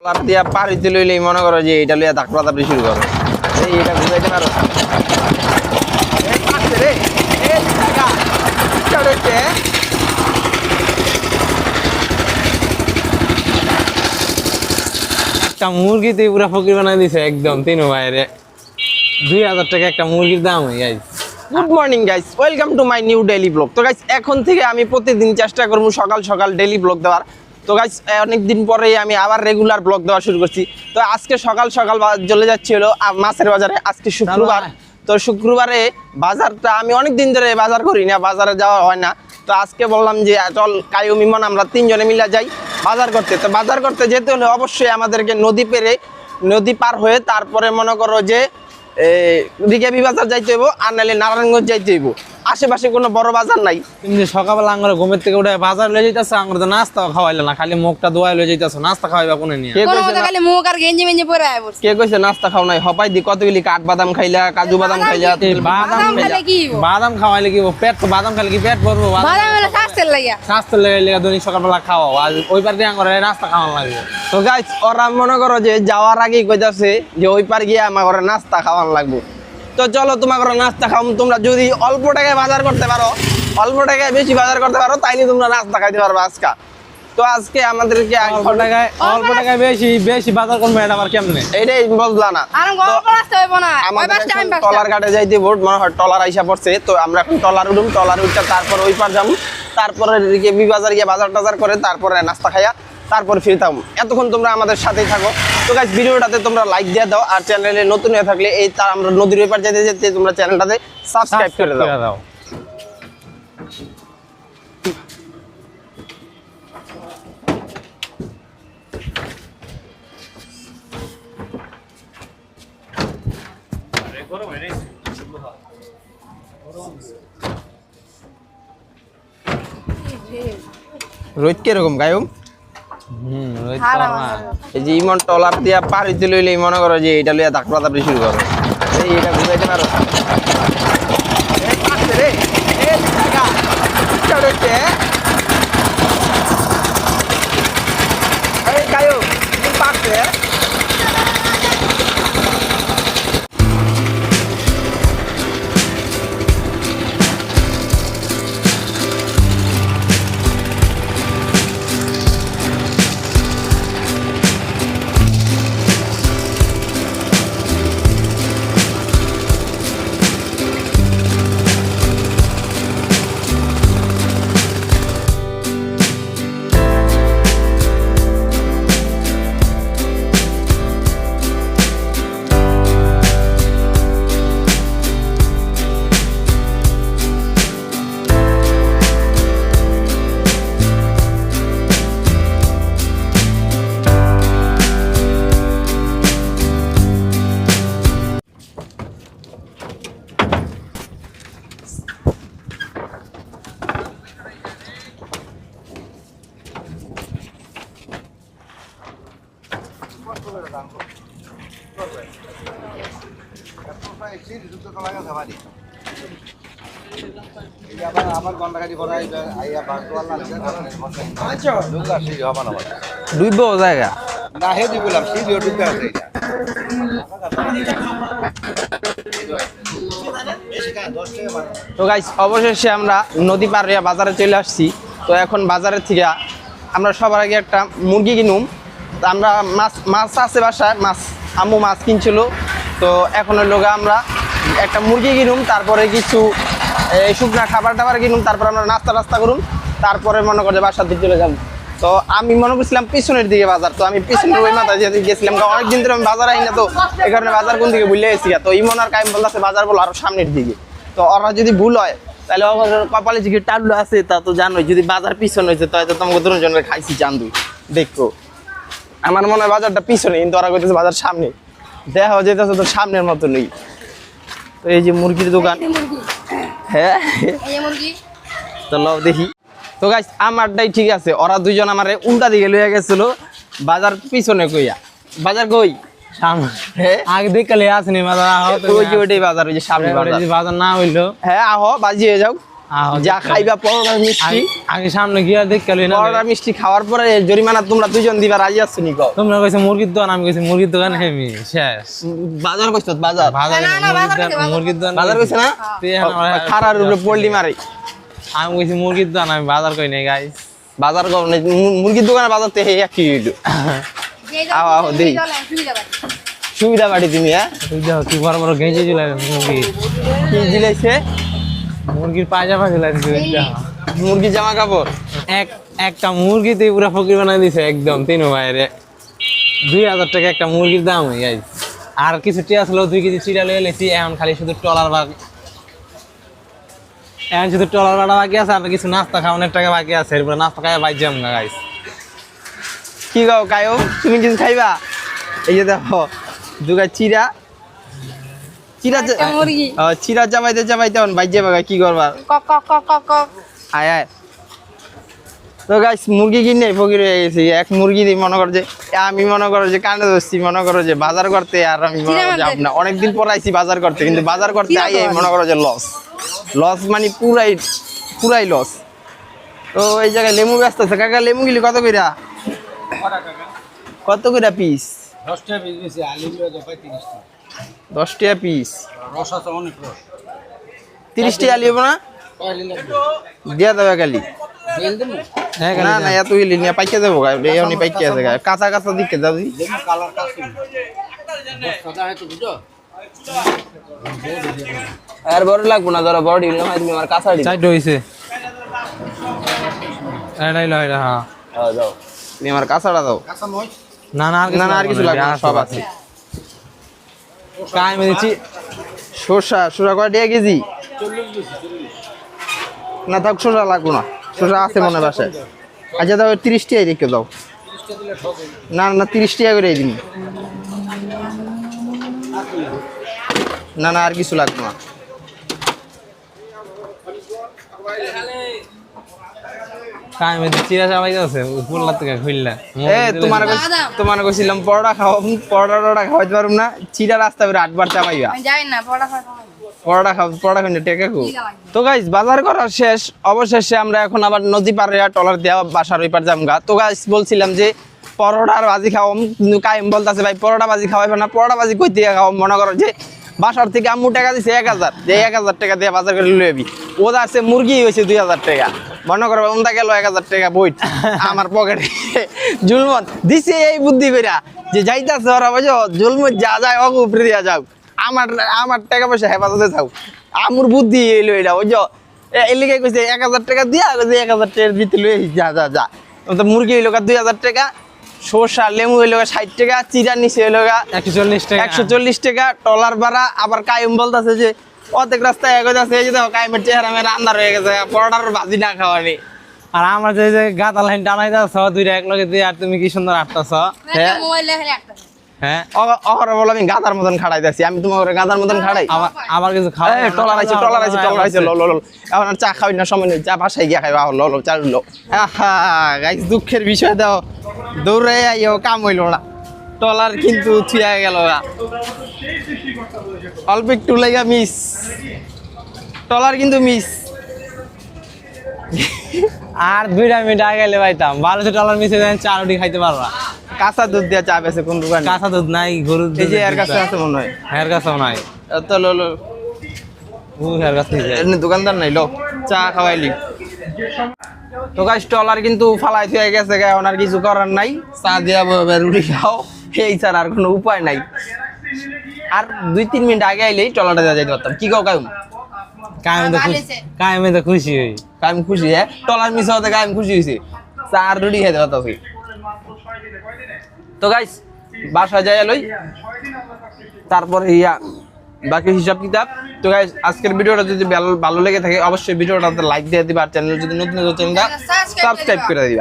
Trawler দিয়া পাড়িতে লইলেই মনে করো যে এটা লইয়া ধাক্কা দাপড়ি শুরু করো। এটা বুঝাইতে পারো একটা মুরগিতে পুরো ফকির বানাই দিছে একদম তিন ভাইরে 2000 টাকা একটা মুরগির দাম হয়ে guys. Good morning guys, welcome to my new daily blog. তো গাইস এখন থেকে আমি প্রতিদিন চেষ্টা করবো সকাল সকাল ডেইলি ব্লগ দেওয়ার। তো গাইস অনেকদিন পরেই আমি আবার রেগুলার ব্লগ দেওয়া শুরু করছি। তো আজকে সকাল সকাল চলে যাচ্ছি হলো মাছের বাজারে। আজকে শুক্রবার, তো শুক্রবারে বাজারটা আমি অনেক দিন ধরে বাজার করি না, বাজারে যাওয়া হয় না। তো আজকে বললাম যে চল কায়ুম ইমন আমরা তিনজনে মিলে যাই বাজার করতে। তো বাজার করতে যেতে হলে অবশ্যই আমাদেরকে নদী পার হয়ে তারপরে মনে করো যে রিকাবি বাজার যাইতে হইব, আর নাহলে নারায়ণগঞ্জ যাইতে হইব। আশেপাশে কোনো বড় বাজার নাই। তুমি যে সকালবেলা আঙ্গরে ঘুমের থেকে উঠে বাজার লয়ে যাইতাছ, আঙ্গরে তো নাস্তা খাওয়াইলে না, খালি মুখটা ধোয়াই লয়ে যাইতাছ। নাস্তা খাওয়াইবা কোনে নিয়ে? কে কইছে নাস্তা খাও নাই? হপাই দি কতগুলি কাঠ বাদাম খাইলা, কাজু বাদাম খাইলা, বাদাম খাওয়াইলে কি পেট, তো বাদাম খাইলে কি পেট ভরবো? স্বাস্থ্যের লেগে দৈনিক সকালবেলা খাওয়াও, আর ওই পার দিয়ে আঙ্গরে নাস্তা খাওয়ানো লাগবে। তো গাইস ওরা মনে করো যে যাওয়ার আগেই কইতাছে যে ওই পার গিয়ে আমার ঘরে নাস্তা খাওয়ানো লাগবে। তো চলো তোমার ঘরে নাস্তা খাও। তোমরা যদি অল্প টাকায় বাজার করতে পারো, অল্প টাকায় বেশি বাজার করতে পারো, তাইলে তোমরা নাস্তা খাইতে পারবে আজকে। তো আজকে আমাদেরকে অল্প টাকায় বেশি বাজার করবো, এটা আবার কেমনে? এইটাই বুঝলা না। টলার ঘাটে যাইতে বোর্ড মনে হয় টলার আইসা পড়ছে। তো আমরা এখন টলার উঠুম, টলার উঠে তারপর ওই পার যাবো, তারপরে বাজার গিয়ে বাজার টাজার করে তারপরে নাস্তা খাইয়া তারপর ফিরতাম। এতক্ষণ তোমরা আমাদের সাথেই থাকো। তো গাইস ভিডিওটাতে তোমরা লাইক দিয়ে দাও, আর চ্যানেলে নতুন হয়ে থাকলে এই তার আমরা নদীর ওই পার যেতে যেতে তোমরা চ্যানেলটাতে সাবস্ক্রাইব করে দাও। রোদ কিরকম গায়ম? এই যে ইমন টলার দিয়া পাড়িতে লইলেই মনে করো যে এটা লইয়া ধাক্কা দাপড়ি শুরু করো। এটা বুঝাইতে পারো ডুইব জায়গা না হে দি বললাম সিডিও ঢুকে আছে এটা তো গাইস অবশেষে আমরা নদী পার হইয়া বাজারে চলে আসছি। তো এখন বাজারের থেকে আমরা সবার আগে একটা মুরগি কিনুম। তো আমরা মাছ আছে বাসায়, আম্মু মাছ কিনছিল। তো এখন ওই লোক আমরা একটা মুরগি কিনুম, তারপরে কিছু শুকনা খাবার টাবার কিনুম, তারপর আমরা নাস্তা করুন, তারপরে মনে করে বাসার দিকে চলে যাব। তো আমি মনে করছিলাম পিছনের দিকে বাজার, তো আমি পিছনের ওই মাথায় যেতে গেছিলাম, কারণ অনেকদিন ধরে আমি বাজার আই না। তো এই কারণে বাজার কোন দিকে ভুলে গেছি। তো ইমন আর কাইম বলতেছে বাজার বলো আরো সামনের দিকে। তো ওরা যদি ভুল হয় তাহলে কপালে যে টালু আছে তা তো জানোই, যদি বাজার পিছন হয়েছে তাহলে তোমাকে দুজনের খাইছি চান্দু দেখো। আমার মনে হয় বাজারটা পিছনে, কিন্তু ওরা কইতেছে বাজার সামনে। দেখা যেতেছে তো সামনের মতো নেই। তো এই যে মুরগির দোকান, হ্যাঁ তো লও দেখি। তো গাইস আমারটাই ঠিক আছে, ওরা দুইজন আমার উল্টা দিকে লইয়া গেছিল বাজার পিছনে কইয়া। বাজার কই? আগে দেখলে আসেনি বাজার, ওই যে ওইটাই বাজার, ওই যে সামনে বাজার না হইলো। হ্যাঁ আহো বাজিয়ে যাও। যা খাইবা পরোটা মিষ্টি আগে সামনে গিয়া দেখ গেল না পরোটা মিষ্টি খাওয়ার পরে জরিমানা তোমরা দুইজন দিবা রাজি আছো নি কও তোমরা কইছো মুরগির দোকান আমি কইছি মুরগির দোকান হেমি শেষ বাজার কইছো বাজার মুরগির দোকান বাজার কইছ না তুই এখন খারার উপরে পল্লি মারে আমি কইছি মুরগির দোকান আমি বাজার কই নাই গাইস বাজার কও না মুরগির দোকানে বাজার তে এক কি হইলো আও দেই সুবিধা বাড়ি তুমি হ্যাঁ তুই যাও কি বড় বড় গেঞ্জি ঝুলাই মুরগি কি দিলাইছে মুরগির পায়জামা ঝুলাই দিছে মুরগি জামা কাপড় একটা মুরগিতে পুরো ফকির বানাই দিছে একদম তিন ভাইরে 2000 টাকা একটা মুরগির দাম গাইস আর কিছু টিয়া ছিল 2 কেজি চিড়া লয়ে লেছি এখন খালি শুধু টলার বাড়া বাকি আছে আর কিছু নাস্তা খাওয়ানোর টাকা বাকি আছে এরপরে নাস্তা খাই বাইর যাম না গাইস কি গাও কায়ো তুমি কিছু খাইবা এই যে দেখো দুগা চিরা চিরা চাবাইতে এখন বাইজে বাগা কি করবা আয় আয় তো গাইস মুরগি কিনে ফকির হয়ে গেছি এক মুরগি দিয়ে মনে করো যে আমি মনে করো যে কানে ধরছি মনে করো যে বাজার করতে আর আমি মনে করো যে আপনার অনেকদিন পর আইছি বাজার করতে কিন্তু বাজার করতে আই মনে করো যে লস মানে পুরাই লস তো এই জায়গায় লেবু ব্যস্ত আছে কাকা লেবু গিলি কত কইরা পিস 10 টাকা পিস বেশি আলু লয়ে 30 টাকা 10 টাকা পিস রস আছে অনেক রস 30 টাকা লিব না দিয়া দেবে খালি না না এত ইলি নিয়ে পাইকে দেবো এমনি পাইকে আছে কাঁচা কাঁচা দিকে যাবি কালার কাছে সাদা হয় তো বুঝো আর বড় লাগবো না ধরো বড় ইলি না তুমি আমার কাঁচা দিই চাইড হইছে এটাই লয় হ্যাঁ দাও তুমি আমার কাঁচাটা দাও কাঁচা মই না না আর কিছু লাগবে না সব আছে কাই মেরেছি শসা কয় টাকা কেজি 40 না থাক শসা লাগবো না শসা আছে মনে বাসায় আচ্ছা দাও 30 টাকা রেখে দাও না 30 টাকা করে দিন না আর কিছু লাগবে না কাই মেরেছি চিরা চাবাই আছে পুরলা থেকে খুললা তোমার কইছিলাম পরোটা খাওয়াইতে পারুম না চিরা রাস্তা করে 8 বার চাবাইবা পরোটা খাইতে টেকে খু তো গাইস বাজার করা শেষ অবশেষে আমরা এখন আবার নদী পারে টলার দেওয়া বাসার ওই পার জামগা তো গাইস বলছিলাম যে পরোটার ভাজি খাওয়াম কিন্তু কাইম বলতেছে ভাই পরোটা ভাজি খাওয়াইবে না পরোটা ভাজি কই দিয়ে খাওয়াম মনে করো যে বাসার থেকে আম্মু টাকা দিছে 1000 যে 1000 টাকা দিয়ে বাজার করে লয়ে আবি ওদা আছে মুরগি হয়েছে 2000 টাকা মনে করো ওন্দা গেল 1000 টাকা বইট আমার পকেটে জুলমত দিছে এই বুদ্ধি কইরা যে যাইতাছে ওরা বুঝো জুলমত যা যায় ওকে উপরে দিয়া যাও আমার টাকা পয়সা হেফাজতে থাও আমুর বুদ্ধি এলো এটা বুঝো এলিকে কইছে 1000 টাকা দিয়া 1000 টাকার ভিতরে লয়ে যা তো মুরগি হইলো 2000 টাকা শসা লেবু হইলো 60 টাকা চিরা নিচে হইলো 140 টাকা টলার ভাড়া আবার কাইম বলতেছে যে অর্ধেক রাস্তায় এগোতেছে এই যে দেখো কাইমের চেহারা মেয়ের আন্দার হয়ে গেছে পরোটার ভাজি না খাওয়ানি আর আমরা যে গাদা লাইন টানাই যাচ্ছ দুইটা এক লগে দিয়ে আর তুমি কি সুন্দর আটতাছ হ্যাঁ অহর বল আমি গাদার মতন খাড়াই যাচ্ছি আমি তোমার গাদার মতন খাড়াই আবার কিছু খাওয়া টলার আইছে লো এখন আর চা খাওয়াই না সময় নেই চা বাসায় গিয়া খাইবা লো চা লো গাইস দুঃখের বিষয় দাও দৌড়ে আইও কাম হইল না টলার কিন্তু থুয়া গেল অল্প একটু লাগা মিস টলার কিন্তু মিস আর 2 মিনিট আগে গেলে পাইতাম 1200 ডলার মিশে দেন 4 রুটি খাইতে পারবা কাঁচা দুধ দিয়া চা বেছে কোন দোকানে কাঁচা দুধ নাই গরুর দুধ এই যে এর কাছে আছে মনে হয় এর কাছেও নাই তো লো এর কাছে এমনি দোকানদার নাই লো চা খাওয়াইলি তো গাইস টলার কিন্তু ফালাই হয়ে গেছে এখন আর কিছু করার নাই চা দিয়া রুটি খাও এই ছাড়া আর কোনো উপায় নাই আর 2-3 মিনিট আগে আইলেই টলারটা দেওয়া যাইতে পারতাম কি কাও কায়েমে তো খুশি হই কায়েম খুশি হ্যাঁ টলার মিস হতে কায়েম খুশি হয়েছে চা আর রুটি খাইতে পারতাছি তো গাইস বাসা যাই লই তারপর বাকি হিসাব কিতাব তো গাইস আজকের ভিডিওটা যদি ভালো লেগে থাকে অবশ্যই ভিডিওটাতে লাইক দিয়ে দিবা আর চ্যানেল যদি নতুন চ্যানেলটা সাবস্ক্রাইব করে দিবা।